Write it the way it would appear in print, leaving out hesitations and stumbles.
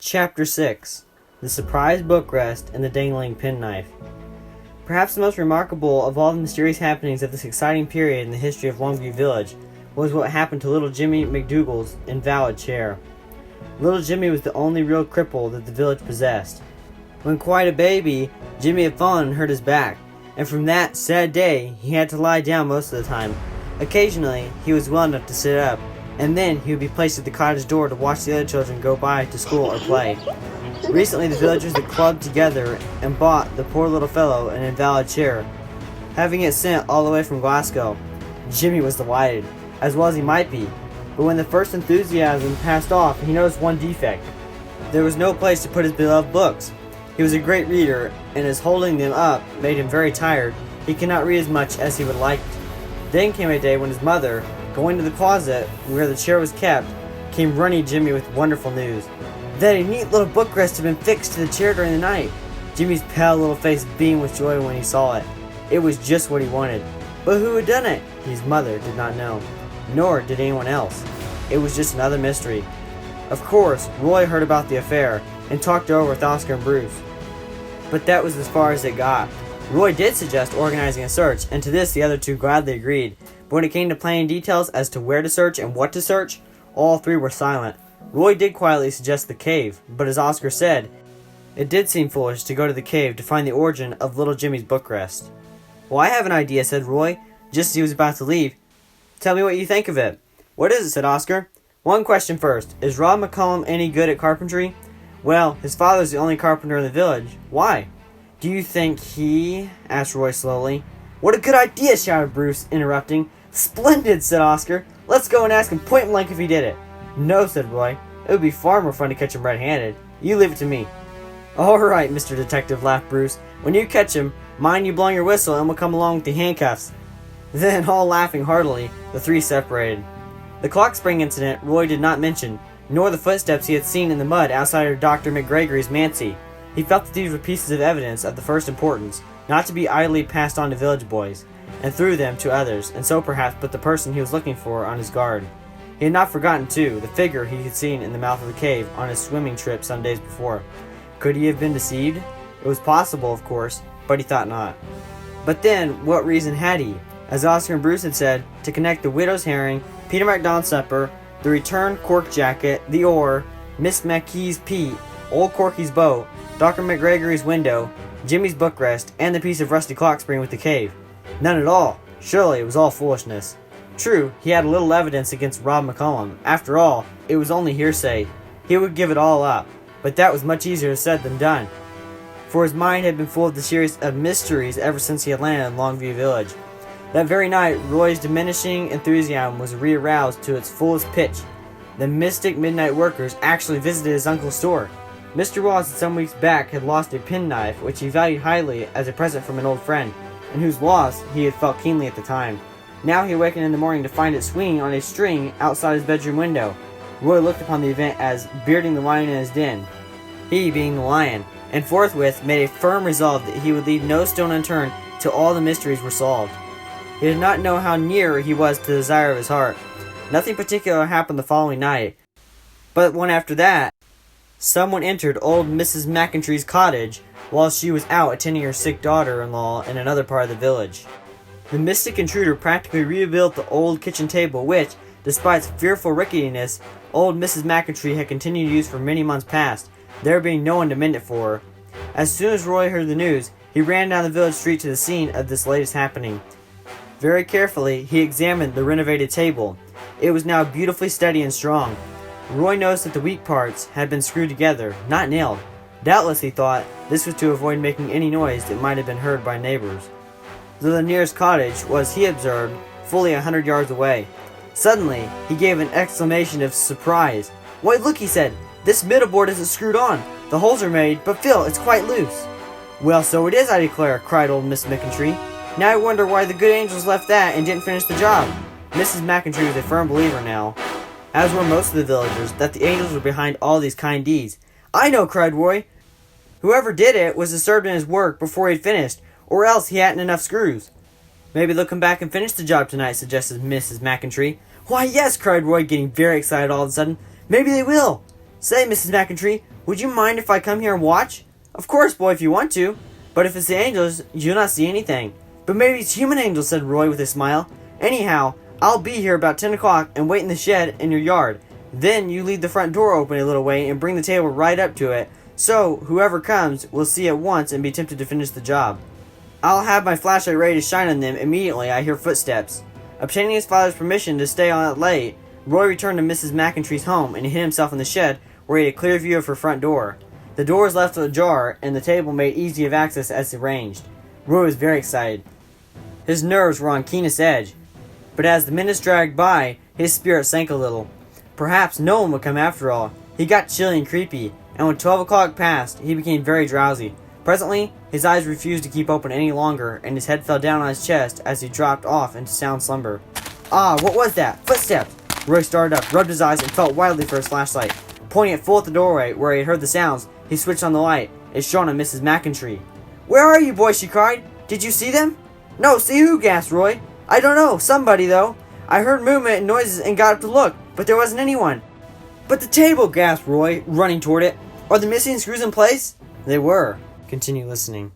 Chapter 6. The Surprise Bookrest and the Dangling Penknife. Perhaps the most remarkable of all the mysterious happenings of this exciting period in the history of Longview Village was what happened to little Jimmy McDougal's invalid chair. Little Jimmy was the only real cripple that the village possessed. When quite a baby, Jimmy had fallen and hurt his back, and from that sad day he had to lie down most of the time. Occasionally he was well enough to sit up, and then he would be placed at the cottage door to watch the other children go by to school or play. Recently the villagers had clubbed together and bought the poor little fellow an invalid chair, having it sent all the way from Glasgow. Jimmy was delighted, as well as he might be, but when the first enthusiasm passed off, he noticed one defect. There was no place to put his beloved books. He was a great reader, and as holding them up made him very tired, he could not read as much as he would like. Then came a day when his mother, going to the closet where the chair was kept, came running Jimmy with wonderful news that a neat little bookrest had been fixed to the chair during the night. Jimmy's pale little face beamed with joy when he saw it. It was just what he wanted. But who had done it? His mother did not know, nor did anyone else. It was just another mystery. Of course, Roy heard about the affair and talked it over with Oscar and Bruce. But that was as far as it got. Roy did suggest organizing a search, and to this the other two gladly agreed. But when it came to planning details as to where to search and what to search, all three were silent. Roy did quietly suggest the cave, but as Oscar said, it did seem foolish to go to the cave to find the origin of little Jimmy's bookrest. "Well, I have an idea," said Roy, just as he was about to leave. "Tell me what you think of it." "What is it?" said Oscar. "One question first. Is Rob McCullem any good at carpentry?" "Well, his father's the only carpenter in the village." "Why?" "Do you think he—" asked Roy slowly. "What a good idea!" shouted Bruce, interrupting. "Splendid!" said Oscar. "Let's go and ask him point blank if he did it." "No," said Roy. "It would be far more fun to catch him red-handed. You leave it to me." "All right, Mr. Detective," laughed Bruce. "When you catch him, mind you blowing your whistle and we'll come along with the handcuffs." Then, all laughing heartily, the three separated. The clock spring incident Roy did not mention, nor the footsteps he had seen in the mud outside of Dr. McGregory's manse. He felt that these were pieces of evidence of the first importance, not to be idly passed on to village boys, and through them to others, and so perhaps put the person he was looking for on his guard. He had not forgotten, too, the figure he had seen in the mouth of the cave on his swimming trip some days before. Could he have been deceived? It was possible, of course, but he thought not. But then, what reason had he? As Oscar and Bruce had said, to connect the widow's herring, Peter MacDonald's supper, the returned cork jacket, the oar, Miss McKee's peat, old Corky's boat, Dr. McGregory's window, Jimmy's bookrest, and the piece of rusty clock spring with the cave. None at all. Surely it was all foolishness. True, he had little evidence against Rob McCullem. After all, it was only hearsay. He would give it all up. But that was much easier said than done, for his mind had been full of the series of mysteries ever since he had landed in Longview Village. That very night, Roy's diminishing enthusiasm was re-aroused to its fullest pitch. The mystic midnight workers actually visited his uncle's store. Mr. Ross, some weeks back, had lost a penknife which he valued highly as a present from an old friend, and whose loss he had felt keenly at the time. Now he awakened in the morning to find it swinging on a string outside his bedroom window. Roy looked upon the event as bearding the lion in his den, he being the lion, and forthwith made a firm resolve that he would leave no stone unturned till all the mysteries were solved. He did not know how near he was to the desire of his heart. Nothing particular happened the following night, but one after that, someone entered old Mrs. McIntry's cottage while she was out attending her sick daughter-in-law in another part of the village. The mystic intruder practically rebuilt the old kitchen table which, despite its fearful ricketiness, old Mrs. McIntry had continued to use for many months past, there being no one to mend it for her. As soon as Roy heard the news, he ran down the village street to the scene of this latest happening. Very carefully, he examined the renovated table. It was now beautifully steady and strong. Roy noticed that the weak parts had been screwed together, not nailed. Doubtless, he thought, this was to avoid making any noise that might have been heard by neighbors, though the nearest cottage was, he observed, fully 100 yards away. Suddenly, he gave an exclamation of surprise. "Why, look," he said, "this middle board isn't screwed on. The holes are made, but Phil, it's quite loose." "Well, so it is, I declare," cried old Miss McIntry. "Now I wonder why the good angels left that and didn't finish the job." Mrs. McIntry was a firm believer now, as were most of the villagers, that the angels were behind all these kind deeds. "I know," cried Roy. "Whoever did it was disturbed in his work before he'd finished, or else he hadn't enough screws." "Maybe they'll come back and finish the job tonight," suggested Mrs. McIntry. "Why, yes," cried Roy, getting very excited all of a sudden. "Maybe they will." Say, Mrs. McIntree, would you mind if I come here and watch? Of course, boy, if you want to. But if it's the angels, you'll not see anything. But maybe it's human angels, said Roy with a smile. Anyhow, I'll be here about 10 o'clock and wait in the shed in your yard. Then you leave the front door open a little way and bring the table right up to it, so whoever comes will see at once and be tempted to finish the job. I'll have my flashlight ready to shine on them immediately I hear footsteps. Obtaining his father's permission to stay on late, Roy returned to Mrs. McIntree's home and hid himself in the shed where he had a clear view of her front door. The door was left ajar and the table made easy of access as arranged. Roy was very excited. His nerves were on keenest edge, but as the minutes dragged by, his spirit sank a little. Perhaps no one would come after all. He got chilly and creepy, and when 12 o'clock passed, he became very drowsy. Presently, his eyes refused to keep open any longer, and his head fell down on his chest as he dropped off into sound slumber. Ah, what was that? Footsteps! Roy started up, rubbed his eyes, and felt wildly for his flashlight. Pointing it full at the doorway where he had heard the sounds, he switched on the light. It shone on Mrs. McIntree. "Where are you, boy?" she cried. "Did you see them?" "No, see who?" gasped Roy. "I don't know. Somebody, though. I heard movement and noises and got up to look, but there wasn't anyone." "But the table!" gasped Roy, running toward it. "Are the missing screws in place?" They were. Continue listening.